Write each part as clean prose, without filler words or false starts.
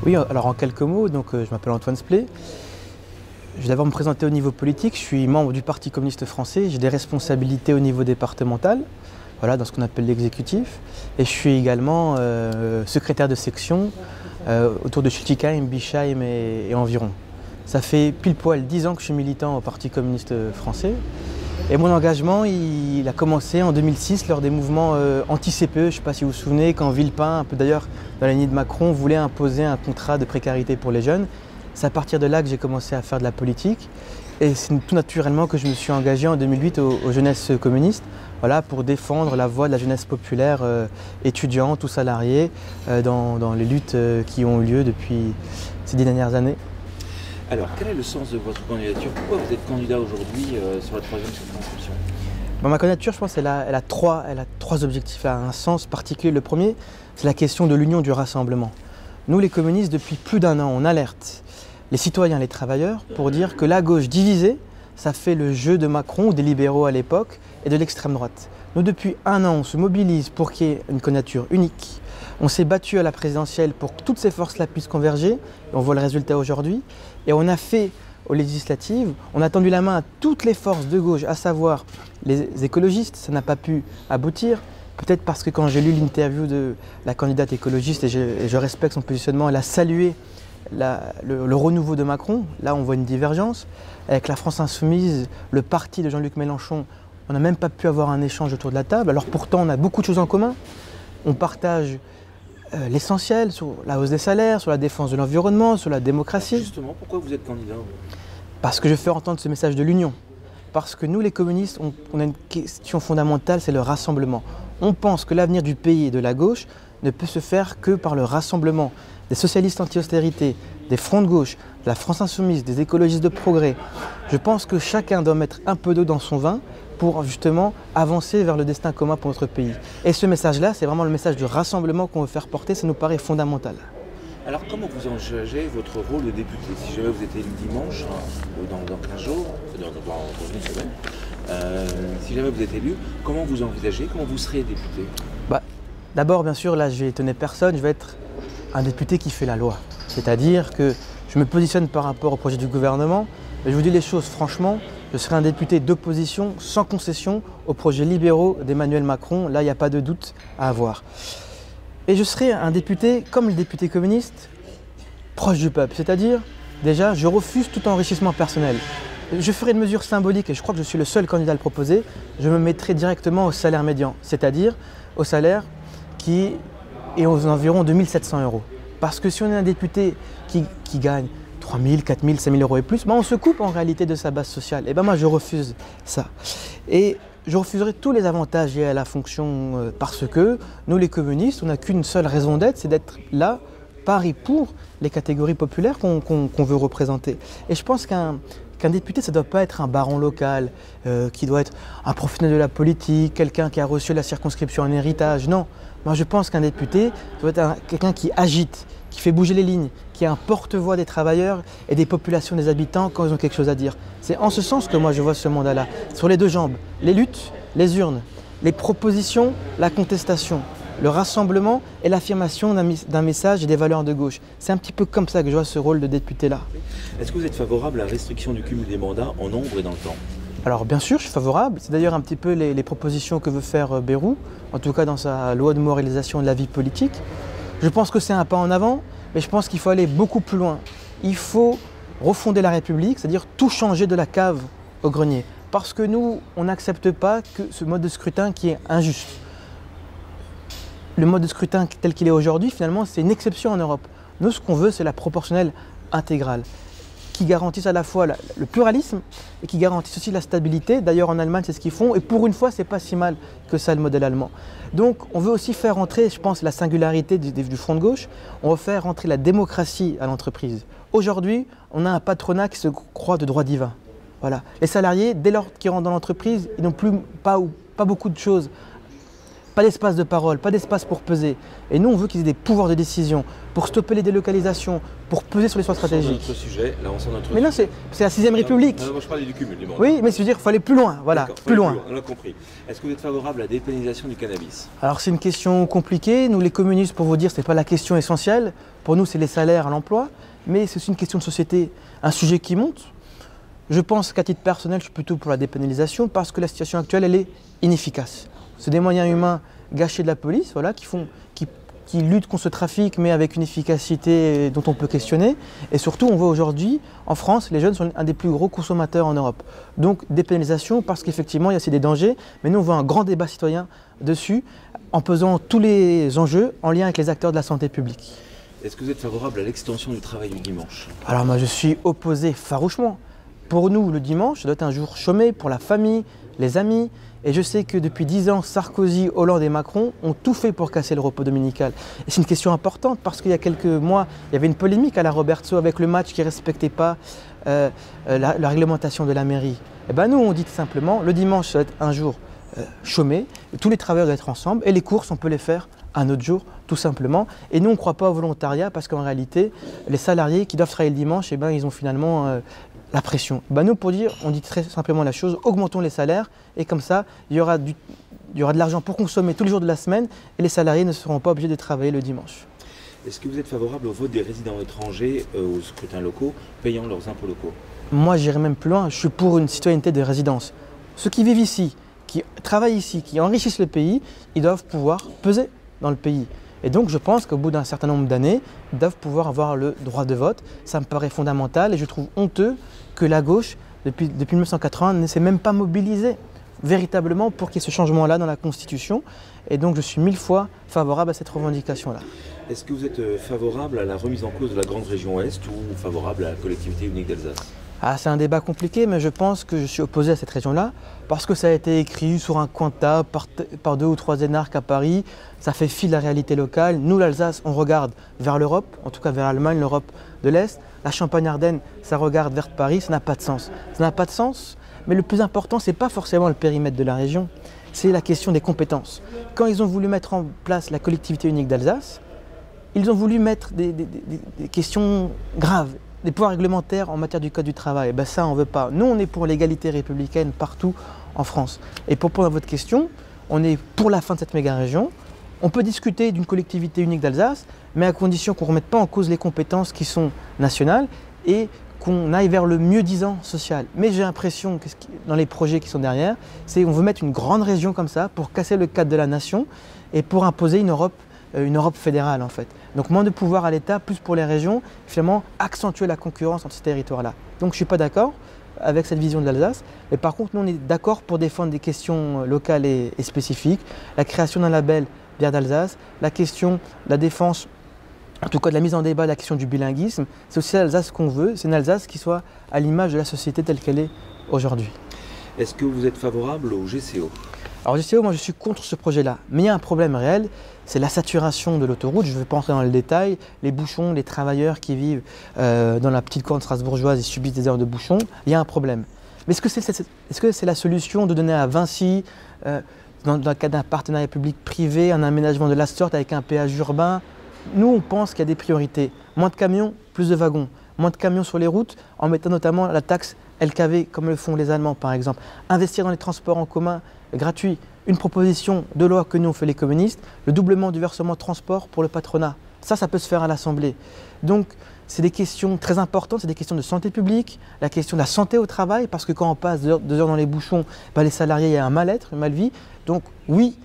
Oui, alors en quelques mots, je m'appelle Antoine Splay. Je vais d'abord me présenter au niveau politique. Je suis membre du Parti communiste français. J'ai des responsabilités au niveau départemental, voilà, dans ce qu'on appelle l'exécutif. Et je suis également secrétaire de section autour de Schiltigheim, Bischheim et environ. Ça fait pile poil 10 ans que je suis militant au Parti communiste français. Et mon engagement, il a commencé en 2006 lors des mouvements anti-CPE. Je ne sais pas si vous vous souvenez, quand Villepin, un peu d'ailleurs dans la lignée de Macron, voulait imposer un contrat de précarité pour les jeunes. C'est à partir de là que j'ai commencé à faire de la politique. Et c'est tout naturellement que je me suis engagé en 2008 aux jeunesses communistes, voilà, pour défendre la voix de la jeunesse populaire étudiante ou salariée dans les luttes qui ont eu lieu depuis ces 10 dernières années. Alors, quel est le sens de votre candidature? Pourquoi vous êtes candidat aujourd'hui sur la 3e circonscription? Ma candidature, je pense, elle a trois objectifs, elle a un sens particulier. Le premier, c'est la question de l'union, du rassemblement. Nous, les communistes, depuis plus d'1 an, on alerte les citoyens, les travailleurs, pour dire que la gauche divisée, ça fait le jeu de Macron ou des libéraux à l'époque et de l'extrême droite. Nous, depuis 1 an, on se mobilise pour qu'il y ait une candidature unique. On s'est battu à la présidentielle pour que toutes ces forces-là puissent converger. Et on voit le résultat aujourd'hui. Et on a fait aux législatives, on a tendu la main à toutes les forces de gauche, à savoir les écologistes. Ça n'a pas pu aboutir. Peut-être parce que quand j'ai lu l'interview de la candidate écologiste, et je respecte son positionnement, elle a salué le renouveau de Macron. Là, on voit une divergence. Avec la France Insoumise, le parti de Jean-Luc Mélenchon, on n'a même pas pu avoir un échange autour de la table. Alors pourtant, on a beaucoup de choses en commun. On partage l'essentiel sur la hausse des salaires, sur la défense de l'environnement, sur la démocratie. Justement, pourquoi vous êtes candidat? Parce que je fais entendre ce message de l'union. Parce que nous, les communistes, on a une question fondamentale, c'est le rassemblement. On pense que l'avenir du pays et de la gauche ne peut se faire que par le rassemblement des socialistes anti-austérité, des fronts de gauche, de la France Insoumise, des écologistes de progrès. Je pense que chacun doit mettre un peu d'eau dans son vin pour justement avancer vers le destin commun pour notre pays. Et ce message-là, c'est vraiment le message du rassemblement qu'on veut faire porter, ça nous paraît fondamental. Alors comment vous envisagez votre rôle de député? Si jamais vous êtes élu dimanche, dans 15 jours, c'est-à-dire dans une semaine, si jamais vous êtes élu, comment vous envisagez, comment vous serez député? D'abord, bien sûr, là, je vais étonner personne, je vais être un député qui fait la loi. C'est-à-dire que je me positionne par rapport au projet du gouvernement, mais je vous dis les choses franchement, je serai un député d'opposition sans concession aux projets libéraux d'Emmanuel Macron, là il n'y a pas de doute à avoir. Et je serai un député, comme le député communiste, proche du peuple, c'est-à-dire, déjà, je refuse tout enrichissement personnel. Je ferai une mesure symbolique, et je crois que je suis le seul candidat à le proposer, je me mettrai directement au salaire médian, c'est-à-dire au salaire qui est aux environs de 1 700 €. Parce que si on est un député qui gagne 3 000, 4 000, 5 000 € et plus, on se coupe en réalité de sa base sociale. Et moi, je refuse ça. Et je refuserai tous les avantages liés à la fonction parce que nous, les communistes, on n'a qu'une seule raison d'être, c'est d'être là, par et pour les catégories populaires qu'on veut représenter. Et je pense qu'un député, ça ne doit pas être un baron local, qui doit être un professionnel de la politique, quelqu'un qui a reçu la circonscription en héritage. Non, moi je pense qu'un député doit être quelqu'un qui agite, qui fait bouger les lignes, qui est un porte-voix des travailleurs et des populations, des habitants quand ils ont quelque chose à dire. C'est en ce sens que moi je vois ce mandat-là, sur les deux jambes, les luttes, les urnes, les propositions, la contestation, le rassemblement et l'affirmation d'un message et des valeurs de gauche. C'est un petit peu comme ça que je vois ce rôle de député-là. Est-ce que vous êtes favorable à la restriction du cumul des mandats en nombre et dans le temps? Alors bien sûr, je suis favorable. C'est d'ailleurs un petit peu les propositions que veut faire Bayrou, en tout cas dans sa loi de moralisation de la vie politique. Je pense que c'est un pas en avant, mais je pense qu'il faut aller beaucoup plus loin. Il faut refonder la République, c'est-à-dire tout changer de la cave au grenier. Parce que nous, on n'accepte pas que ce mode de scrutin qui est injuste. Le mode de scrutin tel qu'il est aujourd'hui, finalement, c'est une exception en Europe. Nous, ce qu'on veut, c'est la proportionnelle intégrale, qui garantisse à la fois le pluralisme et qui garantisse aussi la stabilité. D'ailleurs, en Allemagne, c'est ce qu'ils font. Et pour une fois, c'est pas si mal que ça, le modèle allemand. Donc, on veut aussi faire entrer, je pense, la singularité du front de gauche. On veut faire entrer la démocratie à l'entreprise. Aujourd'hui, on a un patronat qui se croit de droit divin. Voilà. Les salariés, dès lors qu'ils rentrent dans l'entreprise, ils n'ont pas beaucoup de choses pas d'espace de parole, pas d'espace pour peser. Et nous, on veut qu'ils aient des pouvoirs de décision pour stopper les délocalisations, pour peser sur les choix stratégiques. Notre sujet, là on sort notre mais non, c'est la 6ème République. Non, moi je parlais du cumul. Oui, mais je veux dire, il faut aller plus loin, voilà, plus loin. On a compris. Est-ce que vous êtes favorable à la dépénalisation du cannabis? Alors c'est une question compliquée. Nous, les communistes, pour vous dire, ce n'est pas la question essentielle. Pour nous, c'est les salaires à l'emploi. Mais c'est aussi une question de société, un sujet qui monte. Je pense qu'à titre personnel, je suis plutôt pour la dépénalisation parce que la situation actuelle, elle est inefficace. C'est des moyens humains gâchés de la police, voilà, qui luttent contre ce trafic, mais avec une efficacité dont on peut questionner. Et surtout, on voit aujourd'hui, en France, les jeunes sont un des plus gros consommateurs en Europe. Donc, dépénalisation, parce qu'effectivement, il y a aussi des dangers. Mais nous, on voit un grand débat citoyen dessus, en pesant tous les enjeux en lien avec les acteurs de la santé publique. Est-ce que vous êtes favorable à l'extension du travail du dimanche? Alors moi, je suis opposé farouchement. Pour nous, le dimanche, ça doit être un jour chômé pour la famille, les amis. Et je sais que depuis 10 ans, Sarkozy, Hollande et Macron ont tout fait pour casser le repos dominical. Et c'est une question importante parce qu'il y a quelques mois, il y avait une polémique à la Roberto avec le match qui ne respectait pas la réglementation de la mairie. Et bien nous, on dit tout simplement, le dimanche, ça doit être un jour chômé, tous les travailleurs doivent être ensemble et les courses, on peut les faire un autre jour, tout simplement. Et nous, on ne croit pas au volontariat parce qu'en réalité, les salariés qui doivent travailler le dimanche, eh ben, ils ont finalement la pression. Ben, nous, pour dire, on dit très simplement la chose, augmentons les salaires et comme ça, il y aura de l'argent pour consommer tous les jours de la semaine et les salariés ne seront pas obligés de travailler le dimanche. Est-ce que vous êtes favorable au vote des résidents étrangers aux scrutins locaux, payant leurs impôts locaux? Moi, j'irai même plus loin, je suis pour une citoyenneté de résidence. Ceux qui vivent ici, qui travaillent ici, qui enrichissent le pays, ils doivent pouvoir peser dans le pays. Et donc je pense qu'au bout d'un certain nombre d'années, ils doivent pouvoir avoir le droit de vote. Ça me paraît fondamental et je trouve honteux que la gauche, depuis 1980, ne s'est même pas mobilisée véritablement pour qu'il y ait ce changement-là dans la Constitution. Et donc je suis 1000 fois favorable à cette revendication-là. Est-ce que vous êtes favorable à la remise en cause de la grande région Ouest ou favorable à la collectivité unique d'Alsace? Ah, c'est un débat compliqué, mais je pense que je suis opposé à cette région-là parce que ça a été écrit sur un coin de table par 2 ou 3 énarques à Paris. Ça fait fi de la réalité locale. Nous, l'Alsace, on regarde vers l'Europe, en tout cas vers l'Allemagne, l'Europe de l'Est. La Champagne-Ardenne, ça regarde vers Paris, ça n'a pas de sens. Ça n'a pas de sens, mais le plus important, ce n'est pas forcément le périmètre de la région, c'est la question des compétences. Quand ils ont voulu mettre en place la collectivité unique d'Alsace, ils ont voulu mettre des questions graves, des pouvoirs réglementaires en matière du code du travail. Et ben ça, on ne veut pas. Nous, on est pour l'égalité républicaine partout en France. Et pour répondre à votre question, on est pour la fin de cette méga-région. On peut discuter d'une collectivité unique d'Alsace, mais à condition qu'on ne remette pas en cause les compétences qui sont nationales et qu'on aille vers le mieux-disant social. Mais j'ai l'impression que dans les projets qui sont derrière, c'est qu'on veut mettre une grande région comme ça pour casser le cadre de la nation et pour imposer une Europe fédérale en fait. Donc moins de pouvoir à l'État, plus pour les régions, finalement accentuer la concurrence entre ces territoires-là. Donc je ne suis pas d'accord avec cette vision de l'Alsace, mais par contre nous on est d'accord pour défendre des questions locales et spécifiques, la création d'un label Bière d'Alsace, la question de la défense, en tout cas de la mise en débat de la question du bilinguisme, c'est aussi l'Alsace qu'on veut, c'est une Alsace qui soit à l'image de la société telle qu'elle est aujourd'hui. Est-ce que vous êtes favorable au GCO? Alors GCO, moi je suis contre ce projet-là, mais il y a un problème réel, c'est la saturation de l'autoroute, je ne vais pas entrer dans le détail, les bouchons, les travailleurs qui vivent dans la petite corne strasbourgeoise, ils subissent des heures de bouchons, il y a un problème. Mais est-ce que c'est la solution de donner à Vinci, dans le cadre d'un partenariat public-privé, un aménagement de la sorte avec un péage urbain? Nous, on pense qu'il y a des priorités. Moins de camions, plus de wagons. Moins de camions sur les routes, en mettant notamment la taxe LKV, comme le font les Allemands par exemple. Investir dans les transports en commun gratuits. Une proposition de loi que nous on fait les communistes, le doublement du versement de transport pour le patronat. Ça peut se faire à l'Assemblée. Donc, c'est des questions très importantes, c'est des questions de santé publique, la question de la santé au travail, parce que quand on passe 2 heures dans les bouchons, les salariés, il y a un mal-être, une mal-vie. Donc oui,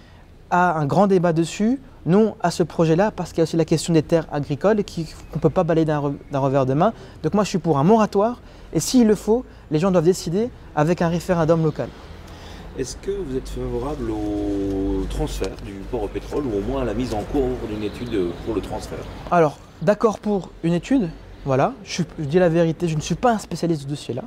à un grand débat dessus, non à ce projet-là, parce qu'il y a aussi la question des terres agricoles qu'on ne peut pas balayer d'un revers de main. Donc moi, je suis pour un moratoire, et s'il le faut, les gens doivent décider avec un référendum local. Est-ce que vous êtes favorable au transfert du port au pétrole ou au moins à la mise en cours d'une étude pour le transfert? Alors, d'accord pour une étude, voilà. Je dis la vérité, je ne suis pas un spécialiste de ce dossier-là.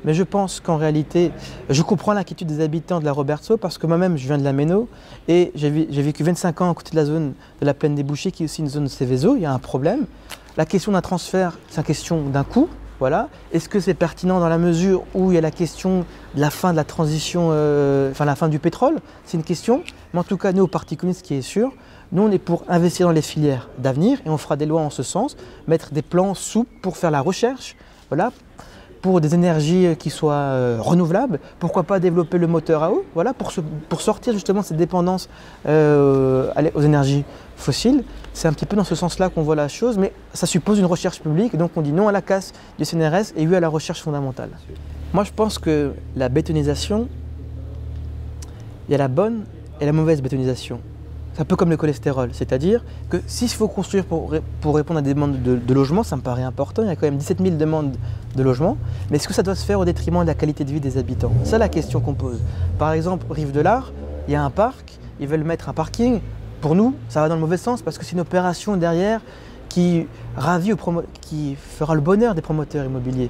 Mais je pense qu'en réalité, je comprends l'inquiétude des habitants de la Roberto parce que moi-même, je viens de la Méno et j'ai vécu 25 ans à côté de la zone de la Plaine des Bouchers qui est aussi une zone de Céveso. Il y a un problème. La question d'un transfert, c'est une question d'un coût. Voilà. Est-ce que c'est pertinent dans la mesure où il y a la question de la fin de la transition, la fin du pétrole? C'est une question. Mais en tout cas, nous, au Parti communiste, ce qui est sûr, nous, on est pour investir dans les filières d'avenir et on fera des lois en ce sens, mettre des plans souples pour faire la recherche, voilà, pour des énergies qui soient renouvelables. Pourquoi pas développer le moteur à eau, voilà, pour sortir justement de cette dépendance aux énergies fossiles. C'est un petit peu dans ce sens-là qu'on voit la chose, mais ça suppose une recherche publique, donc on dit non à la casse du CNRS et oui à la recherche fondamentale. Moi, je pense que la bétonisation, il y a la bonne et la mauvaise bétonisation. C'est un peu comme le cholestérol, c'est-à-dire que s'il faut construire pour répondre à des demandes de logement, ça me paraît important, il y a quand même 17 000 demandes de logement, mais est-ce que ça doit se faire au détriment de la qualité de vie des habitants? C'est la question qu'on pose. Par exemple, Rive de l'Art, il y a un parc, ils veulent mettre un parking. Pour nous, ça va dans le mauvais sens parce que c'est une opération derrière qui qui fera le bonheur des promoteurs immobiliers.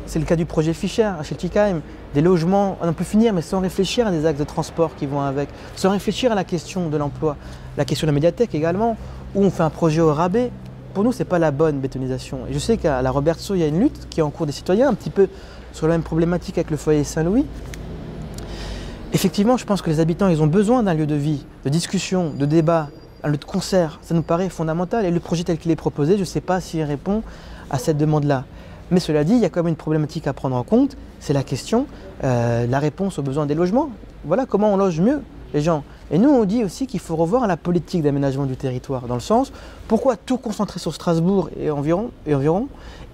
C'est le cas du projet Fischer à Schiltigheim, des logements à n'en plus finir, mais sans réfléchir à des axes de transport qui vont avec, sans réfléchir à la question de l'emploi, la question de la médiathèque également, où on fait un projet au rabais. Pour nous, ce n'est pas la bonne bétonisation. Et je sais qu'à la Robertso, il y a une lutte qui est en cours des citoyens, un petit peu sur la même problématique avec le foyer Saint-Louis. Effectivement, je pense que les habitants, ils ont besoin d'un lieu de vie, de discussion, de débat, un lieu de concert. Ça nous paraît fondamental. Et le projet tel qu'il est proposé, je ne sais pas s'il répond à cette demande-là. Mais cela dit, il y a quand même une problématique à prendre en compte, c'est la question, la réponse aux besoins des logements. Voilà comment on loge mieux les gens. Et nous, on dit aussi qu'il faut revoir la politique d'aménagement du territoire, dans le sens, pourquoi tout concentrer sur Strasbourg et environ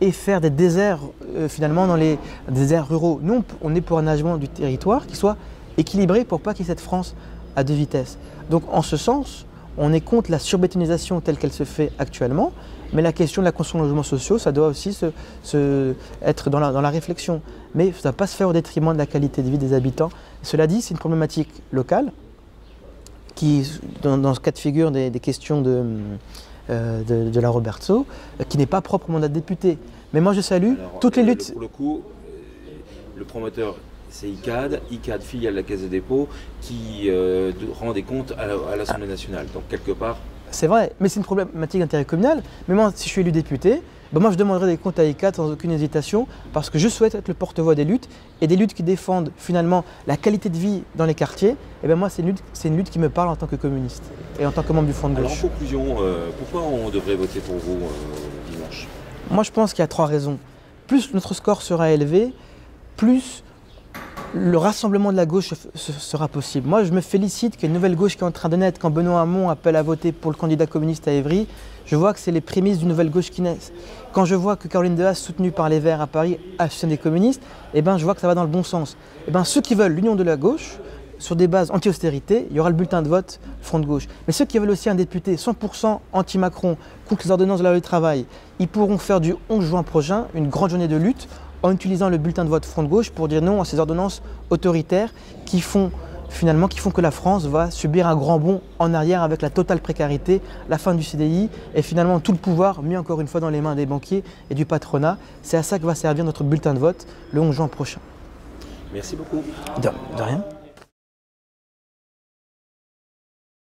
et faire des déserts finalement dans les déserts ruraux. Nous, on est pour un aménagement du territoire qui soit équilibré pour pas qu'il y être cette France à deux vitesses. Donc en ce sens, on est contre la surbétonisation telle qu'elle se fait actuellement, mais la question de la construction de logements sociaux, ça doit aussi être dans la réflexion. Mais ça ne doit pas se faire au détriment de la qualité de vie des habitants. Cela dit, c'est une problématique locale qui, dans ce cas de figure des questions de la Robertso, qui n'est pas propre au mandat de député. Mais moi, je salue toutes les luttes. Pour le coup, le promoteur, c'est ICAD, filiale de la Caisse des dépôts, qui rend des comptes à l'Assemblée nationale. Donc quelque part... C'est vrai, mais c'est une problématique d'intérêt communal. Mais moi, si je suis élu député, ben moi je demanderai des comptes à ICAD sans aucune hésitation, parce que je souhaite être le porte-voix des luttes, et des luttes qui défendent finalement la qualité de vie dans les quartiers. Et ben moi, c'est une lutte qui me parle en tant que communiste, et en tant que membre du Front de gauche. Alors en conclusion, pourquoi on devrait voter pour vous dimanche? Moi, je pense qu'il y a 3 raisons. Plus notre score sera élevé, plus le rassemblement de la gauche sera possible. Moi, je me félicite qu'il y ait une nouvelle gauche qui est en train de naître. Quand Benoît Hamon appelle à voter pour le candidat communiste à Évry, je vois que c'est les prémices d'une nouvelle gauche qui naissent. Quand je vois que Caroline Dehaze, soutenue par les Verts à Paris, a soutenu des communistes, eh ben, je vois que ça va dans le bon sens. Eh ben, ceux qui veulent l'union de la gauche, sur des bases anti-austérité, il y aura le bulletin de vote Front de gauche. Mais ceux qui veulent aussi un député 100% anti-Macron, contre les ordonnances de la loi du travail, ils pourront faire du 11 juin prochain une grande journée de lutte en utilisant le bulletin de vote Front de gauche pour dire non à ces ordonnances autoritaires qui font que la France va subir un grand bond en arrière avec la totale précarité, la fin du CDI et finalement tout le pouvoir mis encore une fois dans les mains des banquiers et du patronat. C'est à ça que va servir notre bulletin de vote le 11 juin prochain. Merci beaucoup. De rien.